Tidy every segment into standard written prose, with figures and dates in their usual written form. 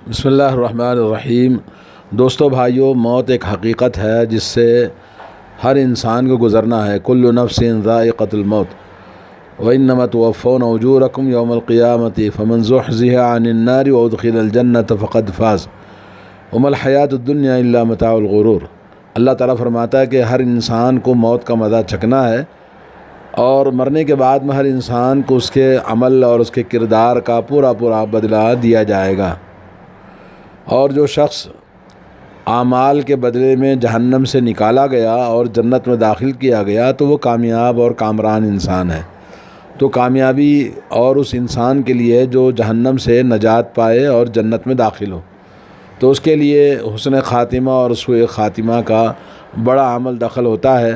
بسم اللہ الرحمن الرحیم۔ دوستو بھائیو، موت ایک حقیقت ہے جس سے ہر انسان کو گزرنا ہے۔ کل نفس ذائقۃ الموت وانما توفون اجورکم یوم القیامۃ فمن زحزح عن النار وادخل الجنۃ فقد فاز وما الحیاۃ الدنیا الا متاع الغرور۔ اللہ تعالیٰ فرماتا ہے کہ ہر انسان کو موت کا مزہ چکھنا ہے، اور مرنے کے بعد میں ہر انسان کو اس کے عمل اور اس کے کردار کا پورا بدلہ دیا جائے گا۔ اور جو شخص اعمال کے بدلے میں جہنم سے نکالا گیا اور جنت میں داخل کیا گیا تو وہ کامیاب اور کامران انسان ہے۔ تو کامیابی اور اس انسان کے لیے جو جہنم سے نجات پائے اور جنت میں داخل ہو، تو اس کے لیے حسن خاتمہ اور سوء خاتمہ کا بڑا عمل دخل ہوتا ہے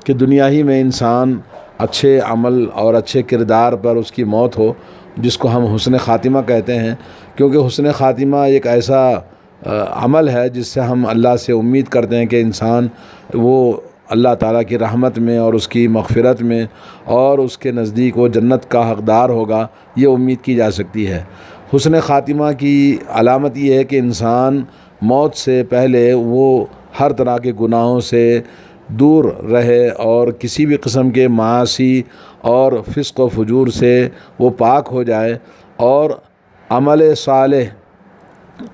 کہ دنیا ہی میں انسان اچھے عمل اور اچھے کردار پر اس کی موت ہو، جس کو ہم حسن خاتمہ کہتے ہیں، کیونکہ حسن خاتمہ ایک ایسا عمل ہے جس سے ہم اللہ سے امید کرتے ہیں کہ انسان وہ اللہ تعالیٰ کی رحمت میں اور اس کی مغفرت میں اور اس کے نزدیک وہ جنت کا حقدار ہوگا، یہ امید کی جا سکتی ہے۔ حسن خاتمہ کی علامت یہ ہے کہ انسان موت سے پہلے وہ ہر طرح کے گناہوں سے دور رہے اور کسی بھی قسم کے معاصی اور فسق و فجور سے وہ پاک ہو جائے، اور عمل صالح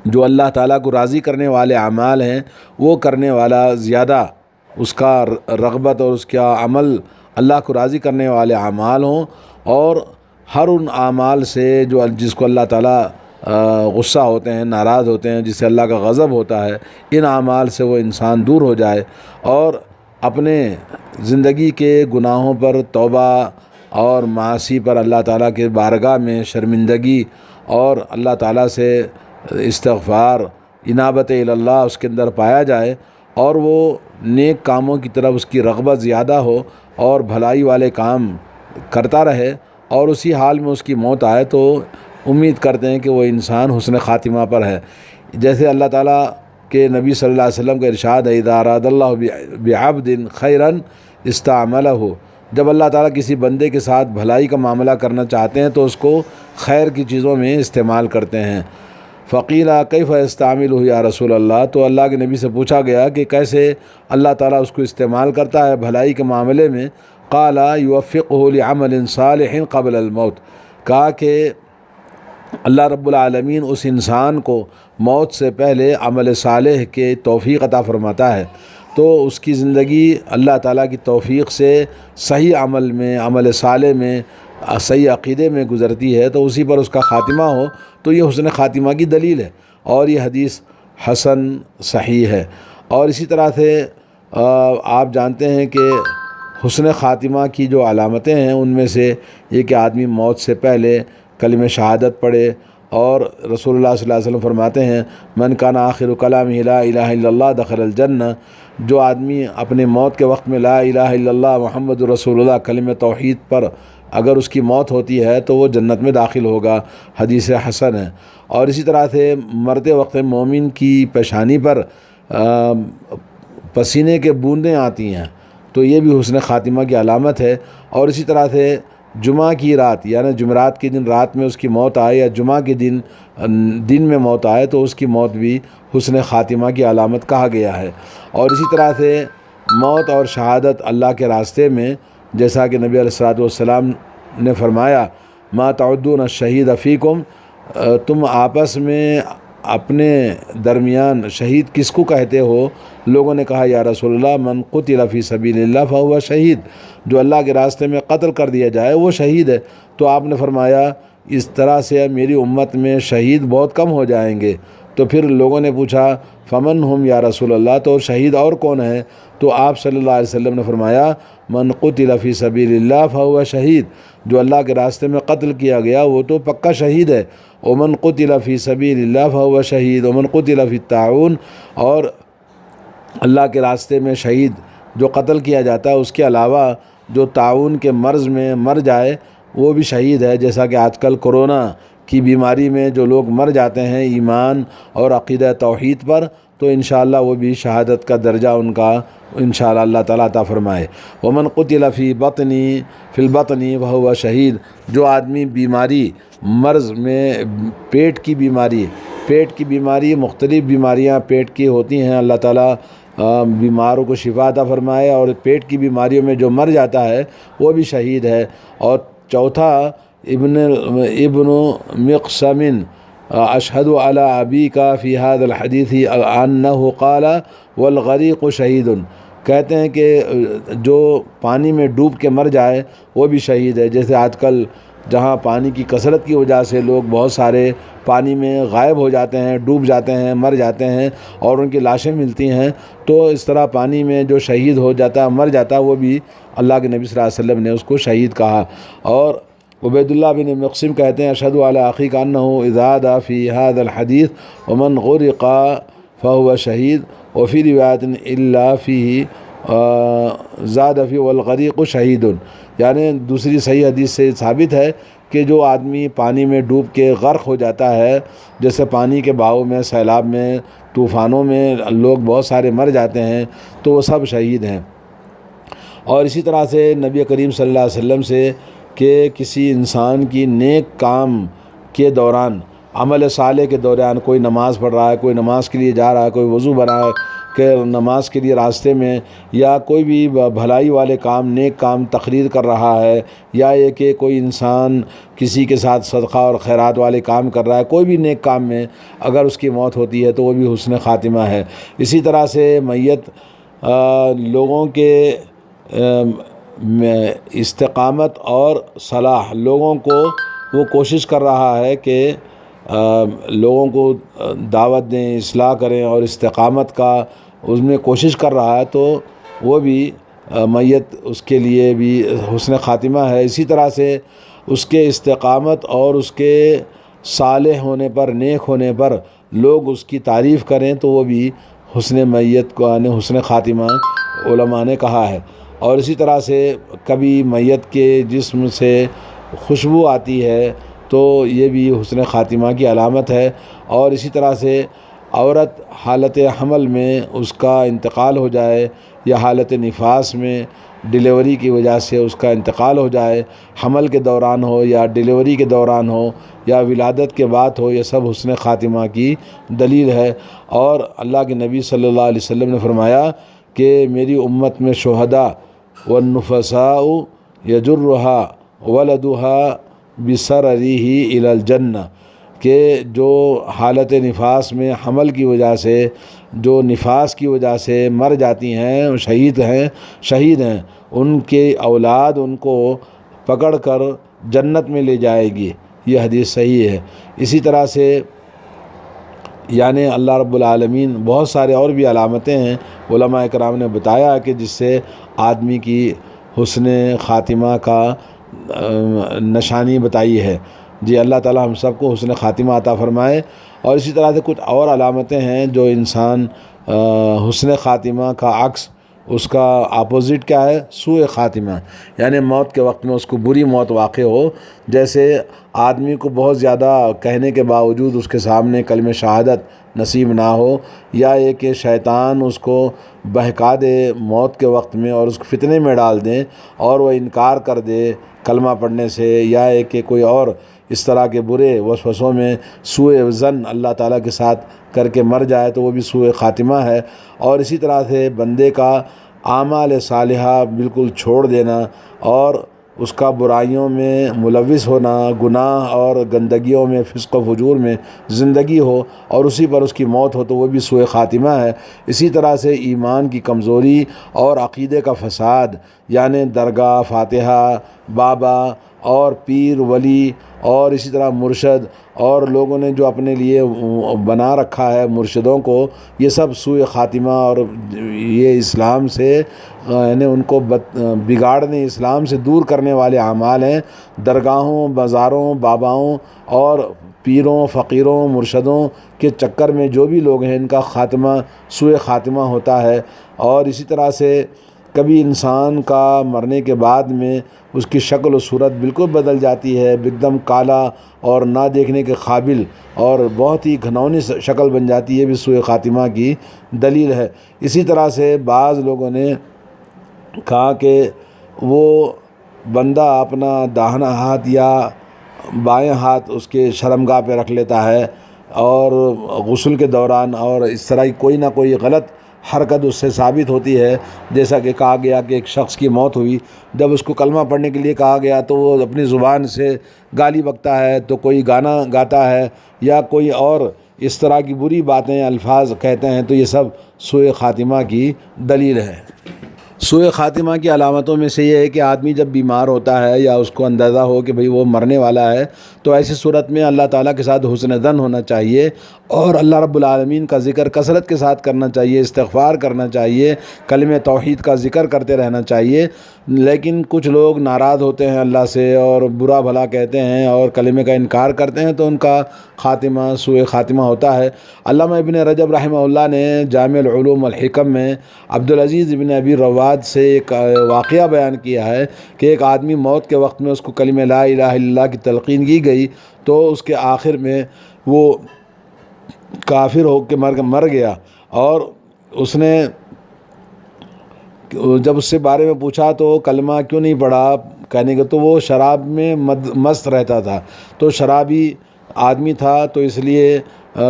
جو اللہ تعالیٰ کو راضی کرنے والے اعمال ہیں وہ کرنے والا زیادہ اس کا رغبت اور اس کا عمل اللہ کو راضی کرنے والے اعمال ہوں، اور ہر ان اعمال سے جس کو اللہ تعالیٰ غصہ ہوتے ہیں، ناراض ہوتے ہیں، جس سے اللہ کا غضب ہوتا ہے، ان اعمال سے وہ انسان دور ہو جائے اور اپنے زندگی کے گناہوں پر توبہ اور معاصی پر اللہ تعالیٰ کے بارگاہ میں شرمندگی اور اللہ تعالیٰ سے استغفار، انابت اللہ اس کے اندر پایا جائے، اور وہ نیک کاموں کی طرف اس کی رغبت زیادہ ہو اور بھلائی والے کام کرتا رہے، اور اسی حال میں اس کی موت آئے تو امید کرتے ہیں کہ وہ انسان حسن خاتمہ پر ہے۔ جیسے اللہ تعالیٰ کہ نبی صلی اللہ علیہ وسلم کا ارشاد ہے، اذا اراد اللہ بعبد خیرا استعملہ، جب اللہ تعالیٰ کسی بندے کے ساتھ بھلائی کا معاملہ کرنا چاہتے ہیں تو اس کو خیر کی چیزوں میں استعمال کرتے ہیں۔ فقیل کیف استعملہ یا رسول اللہ، تو اللہ کے نبی سے پوچھا گیا کہ کیسے اللہ تعالیٰ اس کو استعمال کرتا ہے بھلائی کے معاملے میں؟ قال یوفقہ لعمل صالح قبل الموت، کہا کہ اللہ رب العالمین اس انسان کو موت سے پہلے عمل صالح کے توفیق عطا فرماتا ہے، تو اس کی زندگی اللہ تعالیٰ کی توفیق سے صحیح عمل میں، عمل صالح میں، صحیح عقیدے میں گزرتی ہے، تو اسی پر اس کا خاتمہ ہو، تو یہ حسن خاتمہ کی دلیل ہے، اور یہ حدیث حسن صحیح ہے۔ اور اسی طرح سے آپ جانتے ہیں کہ حسن خاتمہ کی جو علامتیں ہیں ان میں سے یہ کہ آدمی موت سے پہلے کلمہ شہادت پڑھے، اور رسول اللہ صلی اللہ علیہ وسلم فرماتے ہیں من کان آخر کلامہ لا الہ الا اللہ دخل الجنہ، جو آدمی اپنے موت کے وقت میں لا الہ الا اللہ محمد رسول اللہ کلمہ توحید پر اگر اس کی موت ہوتی ہے تو وہ جنت میں داخل ہوگا، حدیث حسن ہے۔ اور اسی طرح سے مرتے وقت مومن کی پیشانی پر پسینے کے بوندیں آتی ہیں، تو یہ بھی حسن خاتمہ کی علامت ہے۔ اور اسی طرح سے جمعہ کی رات، یعنی جمعرات کے دن رات میں اس کی موت آئے یا جمعہ کے دن میں موت آئے تو اس کی موت بھی حسن خاتمہ کی علامت کہا گیا ہے۔ اور اسی طرح سے موت اور شہادت اللہ کے راستے میں، جیسا کہ نبی علیہ الصلوۃ والسلام نے فرمایا ما تعدون الشہید فیکم، تم آپس میں اپنے درمیان شہید کس کو کہتے ہو؟ لوگوں نے کہا یا رسول اللہ من قتل فی سبیل اللہ فہو شہید، جو اللہ کے راستے میں قتل کر دیا جائے وہ شہید ہے۔ تو آپ نے فرمایا اس طرح سے میری امت میں شہید بہت کم ہو جائیں گے۔ تو پھر لوگوں نے پوچھا فمن ہم یا رسول اللہ، تو شہید اور کون ہے؟ تو آپ صلی اللہ علیہ وسلم نے فرمایا من قتل فی سبیل اللہ فہو شہید، جو اللہ کے راستے میں قتل کیا گیا وہ تو پکا شہید ہے۔ ومن قتل فی سبیل اللہ فہو شہید ومن قتل فی الطاعون، اور اللہ کے راستے میں شہید جو قتل کیا جاتا ہے اس کے علاوہ جو طاعون کے مرض میں مر جائے وہ بھی شہید ہے، جیسا کہ آج کل کورونا کی بیماری میں جو لوگ مر جاتے ہیں ایمان اور عقیدہ توحید پر، تو انشاءاللہ وہ بھی شہادت کا درجہ ان کا انشاءاللہ اللہ تعالیٰ عطا فرمائے۔ ومن قتل فی البطن وہو شہید، جو آدمی بیماری مرض میں پیٹ کی بیماری پیٹ کی بیماری، مختلف بیماریاں پیٹ کی ہوتی ہیں، اللہ تعالیٰ بیماروں کو شفا عطا فرمائے، اور پیٹ کی بیماریوں میں جو مر جاتا ہے وہ بھی شہید ہے۔ اور چوتھا ابن مقسم اشہد علی ابیک فی ھذا الحدیث انہ قال والغریق شہید، کہتے ہیں کہ جو پانی میں ڈوب کے مر جائے وہ بھی شہید ہے۔ جیسے آج کل جہاں پانی کی کثرت کی وجہ سے لوگ بہت سارے پانی میں غائب ہو جاتے ہیں، ڈوب جاتے ہیں، مر جاتے ہیں اور ان کی لاشیں ملتی ہیں، تو اس طرح پانی میں جو شہید ہو جاتا، مر جاتا، وہ بھی اللہ کے نبی صلی اللہ علیہ وسلم نے اس کو شہید کہا۔ اور عبید اللہ بن مقسم کہتے ہیں اشہد علی اخیک انہ اذا دعا فی ھذا الحدیث ومن غرق فہو شہید، وفی روایت الا فیہ زاد فی والغریق شہید، یعنی دوسری صحیح حدیث سے ثابت ہے کہ جو آدمی پانی میں ڈوب کے غرق ہو جاتا ہے، جیسے پانی کے بہاؤ میں، سیلاب میں، طوفانوں میں لوگ بہت سارے مر جاتے ہیں، تو وہ سب شہید ہیں۔ اور اسی طرح سے نبی کریم صلی اللہ علیہ وسلم سے کہ کسی انسان کی نیک کام کے دوران، عمل صالح کے دوران، کوئی نماز پڑھ رہا ہے، کوئی نماز کے لیے جا رہا ہے، کوئی وضو بنا ہے کہ نماز کے لیے راستے میں، یا کوئی بھی بھلائی والے کام، نیک کام تقریر کر رہا ہے، یا یہ کہ کوئی انسان کسی کے ساتھ صدقہ اور خیرات والے کام کر رہا ہے، کوئی بھی نیک کام میں اگر اس کی موت ہوتی ہے تو وہ بھی حسن خاتمہ ہے۔ اسی طرح سے میت لوگوں کے استقامت اور صلاح، لوگوں کو وہ کوشش کر رہا ہے کہ لوگوں کو دعوت دیں، اصلاح کریں اور استقامت کا اس میں کوشش کر رہا ہے، تو وہ بھی میت اس کے لیے بھی حسن خاتمہ ہے۔ اسی طرح سے اس کے استقامت اور اس کے صالح ہونے پر، نیک ہونے پر لوگ اس کی تعریف کریں تو وہ بھی حسن میت کو، یعنی حسن خاتمہ علماء نے کہا ہے۔ اور اسی طرح سے کبھی میت کے جسم سے خوشبو آتی ہے تو یہ بھی حسن خاتمہ کی علامت ہے۔ اور اسی طرح سے عورت حالت حمل میں اس کا انتقال ہو جائے، یا حالت نفاس میں ڈیلیوری کی وجہ سے اس کا انتقال ہو جائے، حمل کے دوران ہو یا ڈیلیوری کے دوران ہو یا ولادت کے بعد ہو، یہ سب حسن خاتمہ کی دلیل ہے۔ اور اللہ کے نبی صلی اللہ علیہ وسلم نے فرمایا کہ میری امت میں شہداء والنفساء یجرھا ولدھا بسررہ الی الجنہ، کہ جو حالت نفاس میں حمل کی وجہ سے، جو نفاس کی وجہ سے مر جاتی ہیں، شہید ہیں، ان کے اولاد ان کو پکڑ کر جنت میں لے جائے گی، یہ حدیث صحیح ہے۔ اسی طرح سے یعنی اللہ رب العالمین بہت سارے اور بھی علامتیں ہیں علماء کرام نے بتایا کہ جس سے آدمی کی حسن خاتمہ کا نشانی بتائی ہے۔ جی اللہ تعالی ہم سب کو حسن خاتمہ عطا فرمائے۔ اور اسی طرح سے کچھ اور علامتیں ہیں جو انسان حسن خاتمہ کا عکس، اس کا اپوزٹ کیا ہے؟ سوء خاتمہ، یعنی موت کے وقت میں اس کو بری موت واقع ہو، جیسے آدمی کو بہت زیادہ کہنے کے باوجود اس کے سامنے کلمہ شہادت نصیب نہ ہو، یا یہ کہ شیطان اس کو بہکا دے موت کے وقت میں اور اس کو فتنے میں ڈال دیں اور وہ انکار کر دے کلمہ پڑھنے سے، یا یہ کہ کوئی اور اس طرح کے برے وسوسوں میں سوء ظن اللہ تعالیٰ کے ساتھ کر کے مر جائے تو وہ بھی سوء خاتمہ ہے۔ اور اسی طرح سے بندے کا اعمال صالحہ بالکل چھوڑ دینا اور اس کا برائیوں میں ملوث ہونا، گناہ اور گندگیوں میں، فسق و فجور میں زندگی ہو اور اسی پر اس کی موت ہو تو وہ بھی سوء خاتمہ ہے۔ اسی طرح سے ایمان کی کمزوری اور عقیدے کا فساد، یعنی درگاہ، فاتحہ، بابا اور پیر ولی اور اسی طرح مرشد اور لوگوں نے جو اپنے لیے بنا رکھا ہے مرشدوں کو، یہ سب سوء خاتمہ اور یہ اسلام سے یعنی ان کو بگاڑنے، اسلام سے دور کرنے والے اعمال ہیں۔ درگاہوں، بازاروں، باباؤں اور پیروں، فقیروں، مرشدوں کے چکر میں جو بھی لوگ ہیں ان کا خاتمہ سوء خاتمہ ہوتا ہے۔ اور اسی طرح سے کبھی انسان کا مرنے کے بعد میں اس کی شکل و صورت بالکل بدل جاتی ہے، ایک دم کالا اور نہ دیکھنے کے قابل اور بہت ہی گھناؤنی شکل بن جاتی ہے، بھی سوء خاتمہ کی دلیل ہے۔ اسی طرح سے بعض لوگوں نے کہا کہ وہ بندہ اپنا داہنا ہاتھ یا بائیں ہاتھ اس کے شرمگاہ پہ رکھ لیتا ہے اور غسل کے دوران، اور اس طرح کی کوئی نہ کوئی غلط حرکت اس سے ثابت ہوتی ہے، جیسا کہ کہا گیا کہ ایک شخص کی موت ہوئی، جب اس کو کلمہ پڑھنے کے لیے کہا گیا تو وہ اپنی زبان سے گالی بکتا ہے، تو کوئی گانا گاتا ہے یا کوئی اور اس طرح کی بری باتیں الفاظ کہتے ہیں، تو یہ سب سوء خاتمہ کی دلیل ہے۔ سوء خاتمہ کی علامتوں میں سے یہ ہے کہ آدمی جب بیمار ہوتا ہے یا اس کو اندازہ ہو کہ بھئی وہ مرنے والا ہے، تو ایسی صورت میں اللہ تعالیٰ کے ساتھ حسن ظن ہونا چاہیے اور اللہ رب العالمین کا ذکر کثرت کے ساتھ کرنا چاہیے، استغفار کرنا چاہیے، کلمہ توحید کا ذکر کرتے رہنا چاہیے۔ لیکن کچھ لوگ ناراض ہوتے ہیں اللہ سے اور برا بھلا کہتے ہیں اور کلمے کا انکار کرتے ہیں، تو ان کا خاتمہ سوء خاتمہ ہوتا ہے۔ علامہ ابن رجب رحمہ اللہ نے جامع العلوم والحکم میں عبدالعزیز ابن ابی رواد سے ایک واقعہ بیان کیا ہے کہ ایک آدمی موت کے وقت میں اس کو کلمہ لا الہ الا اللہ کی تلقین کی گئی، تو اس کے آخر میں وہ کافر ہو کے مر گیا، اور اس نے جب اس سے بارے میں پوچھا تو کلمہ کیوں نہیں پڑھا کہنے کے، تو وہ شراب میں مست رہتا تھا، تو شرابی آدمی تھا، تو اس لیے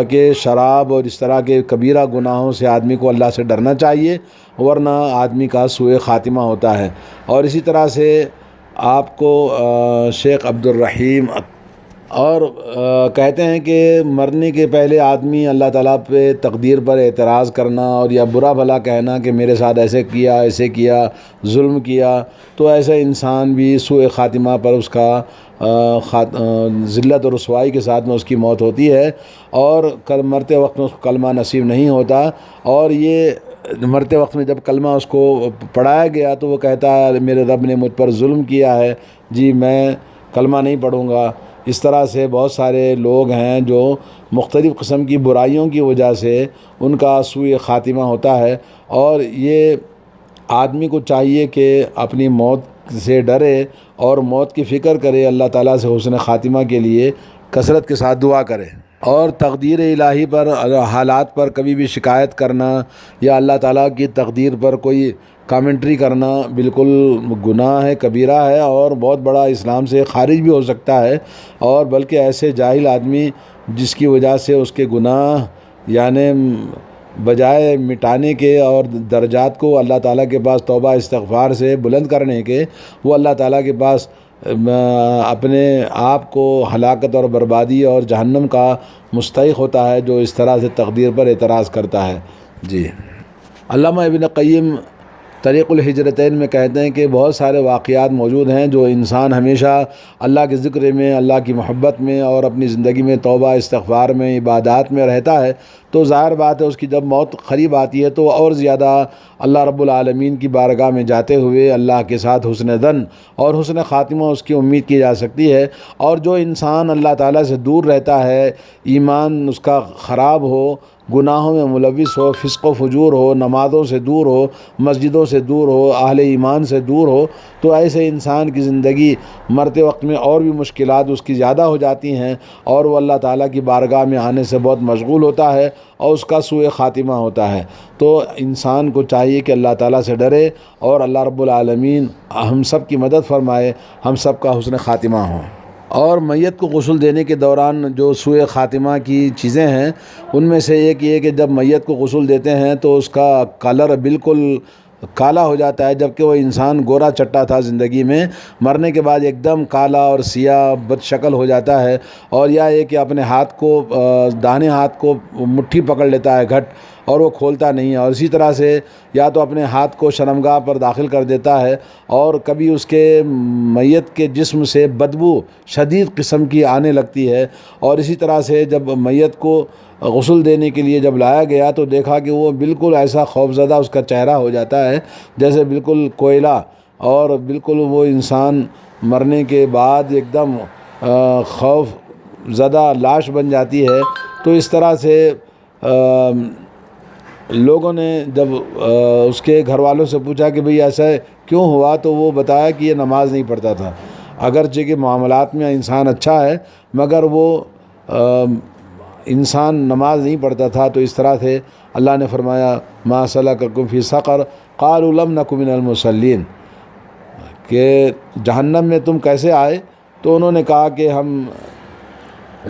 کہ شراب اور اس طرح کے کبیرہ گناہوں سے آدمی کو اللہ سے ڈرنا چاہیے، ورنہ آدمی کا سوء خاتمہ ہوتا ہے۔ اور اسی طرح سے آپ کو شیخ عبدالرحیم اور کہتے ہیں کہ مرنے کے پہلے آدمی اللہ تعالیٰ پہ تقدیر پر اعتراض کرنا اور یا برا بھلا کہنا کہ میرے ساتھ ایسے کیا ظلم کیا، تو ایسے انسان بھی سوء خاتمہ پر اس کا ذلت اور رسوائی کے ساتھ میں اس کی موت ہوتی ہے، اور مرتے وقت میں اس کو کلمہ نصیب نہیں ہوتا۔ اور یہ مرتے وقت میں جب کلمہ اس کو پڑھایا گیا تو وہ کہتا ہے میرے رب نے مجھ پر ظلم کیا ہے، جی میں کلمہ نہیں پڑھوں گا۔ اس طرح سے بہت سارے لوگ ہیں جو مختلف قسم کی برائیوں کی وجہ سے ان کا سوء خاتمہ ہوتا ہے، اور یہ آدمی کو چاہیے کہ اپنی موت سے ڈرے اور موت کی فکر کرے، اللہ تعالیٰ سے حسن خاتمہ کے لیے کثرت کے ساتھ دعا کرے۔ اور تقدیر الہی پر، حالات پر کبھی بھی شکایت کرنا یا اللہ تعالیٰ کی تقدیر پر کوئی کامنٹری کرنا بالکل گناہ ہے، کبیرہ ہے، اور بہت بڑا اسلام سے خارج بھی ہو سکتا ہے۔ اور بلکہ ایسے جاہل آدمی جس کی وجہ سے اس کے گناہ یعنی بجائے مٹانے کے اور درجات کو اللہ تعالیٰ کے پاس توبہ استغفار سے بلند کرنے کے، وہ اللہ تعالیٰ کے پاس اپنے آپ کو ہلاکت اور بربادی اور جہنم کا مستحق ہوتا ہے، جو اس طرح سے تقدیر پر اعتراض کرتا ہے۔ جی علامہ ابن قیم طریق الہجرتین میں کہتے ہیں کہ بہت سارے واقعات موجود ہیں جو انسان ہمیشہ اللہ کے ذکر میں، اللہ کی محبت میں اور اپنی زندگی میں توبہ استغفار میں، عبادات میں رہتا ہے، تو ظاہر بات ہے اس کی جب موت قریب آتی ہے تو اور زیادہ اللہ رب العالمین کی بارگاہ میں جاتے ہوئے اللہ کے ساتھ حسن ظن اور حسن خاتمہ اس کی امید کی جا سکتی ہے۔ اور جو انسان اللہ تعالیٰ سے دور رہتا ہے، ایمان اس کا خراب ہو، گناہوں میں ملوث ہو، فسق و فجور ہو، نمازوں سے دور ہو، مسجدوں سے دور ہو، اہل ایمان سے دور ہو، تو ایسے انسان کی زندگی مرتے وقت میں اور بھی مشکلات اس کی زیادہ ہو جاتی ہیں، اور وہ اللہ تعالیٰ کی بارگاہ میں آنے سے بہت مشغول ہوتا ہے اور اس کا سوء خاتمہ ہوتا ہے۔ تو انسان کو چاہیے کہ اللہ تعالیٰ سے ڈرے اور اللہ رب العالمین ہم سب کی مدد فرمائے، ہم سب کا حسن خاتمہ ہو۔ اور میت کو غسل دینے کے دوران جو سوء خاتمہ کی چیزیں ہیں ان میں سے ایک یہ کہ جب میت کو غسل دیتے ہیں تو اس کا کلر بالکل کالا ہو جاتا ہے، جبکہ وہ انسان گورا چٹا تھا زندگی میں، مرنے کے بعد ایک دم کالا اور سیاہ بد شکل ہو جاتا ہے۔ اور یا یہ کہ اپنے ہاتھ کو، داہنے ہاتھ کو مٹھی پکڑ لیتا ہے گھٹ اور وہ کھولتا نہیں ہے، اور اسی طرح سے یا تو اپنے ہاتھ کو شرمگاہ پر داخل کر دیتا ہے، اور کبھی اس کے میت کے جسم سے بدبو شدید قسم کی آنے لگتی ہے۔ اور اسی طرح سے جب میت کو غسل دینے کے لیے جب لایا گیا تو دیکھا کہ وہ بالکل ایسا خوفزدہ اس کا چہرہ ہو جاتا ہے جیسے بالکل کوئلہ، اور بالکل وہ انسان مرنے کے بعد ایک دم خوف زدہ لاش بن جاتی ہے۔ تو اس طرح سے لوگوں نے جب اس کے گھر والوں سے پوچھا کہ بھئی ایسا کیوں ہوا، تو وہ بتایا کہ یہ نماز نہیں پڑھتا تھا، اگرچہ کہ معاملات میں انسان اچھا ہے مگر وہ انسان نماز نہیں پڑھتا تھا۔ تو اس طرح سے اللہ نے فرمایا ما سلککم فی سقر قالوا لم نک من المصلین، کہ جہنم میں تم کیسے آئے، تو انہوں نے کہا کہ ہم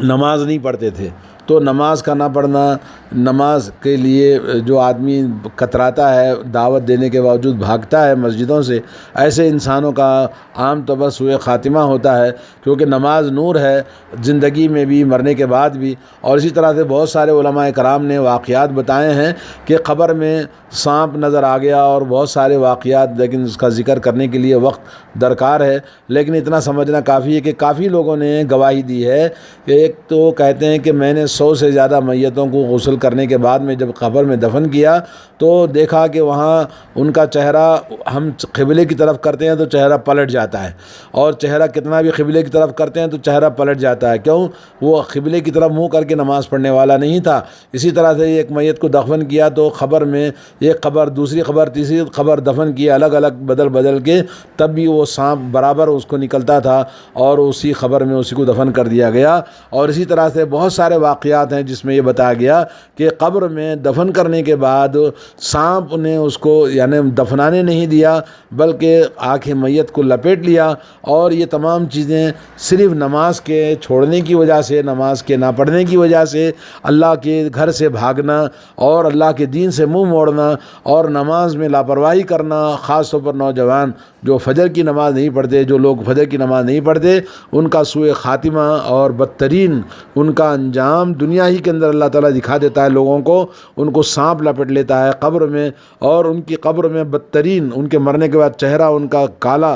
نماز نہیں پڑھتے تھے۔ تو نماز کا نہ پڑھنا، نماز کے لیے جو آدمی کتراتا ہے، دعوت دینے کے باوجود بھاگتا ہے مسجدوں سے، ایسے انسانوں کا عام طور پر سوء خاتمہ ہوتا ہے، کیونکہ نماز نور ہے زندگی میں بھی، مرنے کے بعد بھی۔ اور اسی طرح سے بہت سارے علماء کرام نے واقعات بتائے ہیں کہ قبر میں سانپ نظر آ گیا اور بہت سارے واقعات، لیکن اس کا ذکر کرنے کے لیے وقت درکار ہے۔ لیکن اتنا سمجھنا کافی ہے کہ کافی لوگوں نے گواہی دی ہے کہ ایک تو کہتے ہیں کہ میں نے 100 سے زیادہ میتوں کو غسل کرنے کے بعد میں جب قبر میں دفن کیا تو دیکھا کہ وہاں ان کا چہرہ، ہم قبلے کی طرف کرتے ہیں تو چہرہ پلٹ جاتا ہے، اور چہرہ کتنا بھی قبلے کی طرف کرتے ہیں تو چہرہ پلٹ جاتا ہے۔ کیوں؟ وہ قبلے کی طرف منہ کر کے نماز پڑھنے والا نہیں تھا۔ اسی طرح سے ایک میت کو دفن کیا تو قبر میں ایک قبر، دوسری قبر، تیسری قبر دفن کیا، الگ الگ بدل بدل کے، تب بھی وہ سانپ برابر اس کو نکلتا تھا اور اسی قبر میں اسی کو دفن کر دیا گیا۔ اور اسی طرح سے بہت سارے واقعات ہیں جس میں یہ بتایا گیا کہ قبر میں دفن کرنے کے بعد سانپ نے اس کو یعنی دفنانے نہیں دیا بلکہ آنکھیں میت کو لپیٹ لیا۔ اور یہ تمام چیزیں صرف نماز کے چھوڑنے کی وجہ سے، نماز کے نہ پڑھنے کی وجہ سے، اللہ کے گھر سے بھاگنا اور اللہ کے دین سے منہ موڑنا اور نماز میں لاپرواہی کرنا، خاص طور پر نوجوان جو فجر کی نماز نہیں پڑھتے، جو لوگ فجر کی نماز نہیں پڑھتے، ان کا سوء خاتمہ اور بدترین ان کا انجام دنیا ہی کے اندر اللہ تعالیٰ دکھا دیتا ہے لوگوں کو۔ ان کو سانپ لپٹ لیتا ہے قبر میں، اور ان کی قبر میں بدترین، ان کے مرنے کے بعد چہرہ ان کا کالا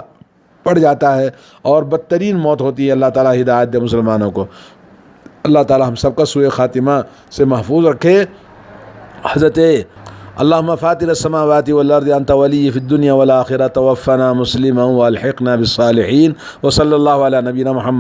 پڑ جاتا ہے اور بدترین موت ہوتی ہے۔ اللہ تعالیٰ ہدایت دے مسلمانوں کو، اللہ تعالیٰ ہم سب کا سوء خاتمہ سے محفوظ رکھے۔ حضرت اللہم فاطر السماوات والارض انت ولی فی الدنیا والآخرہ توفنا مسلما والحقنا بالصالحین، وصلی اللہ علی نبینا محمد۔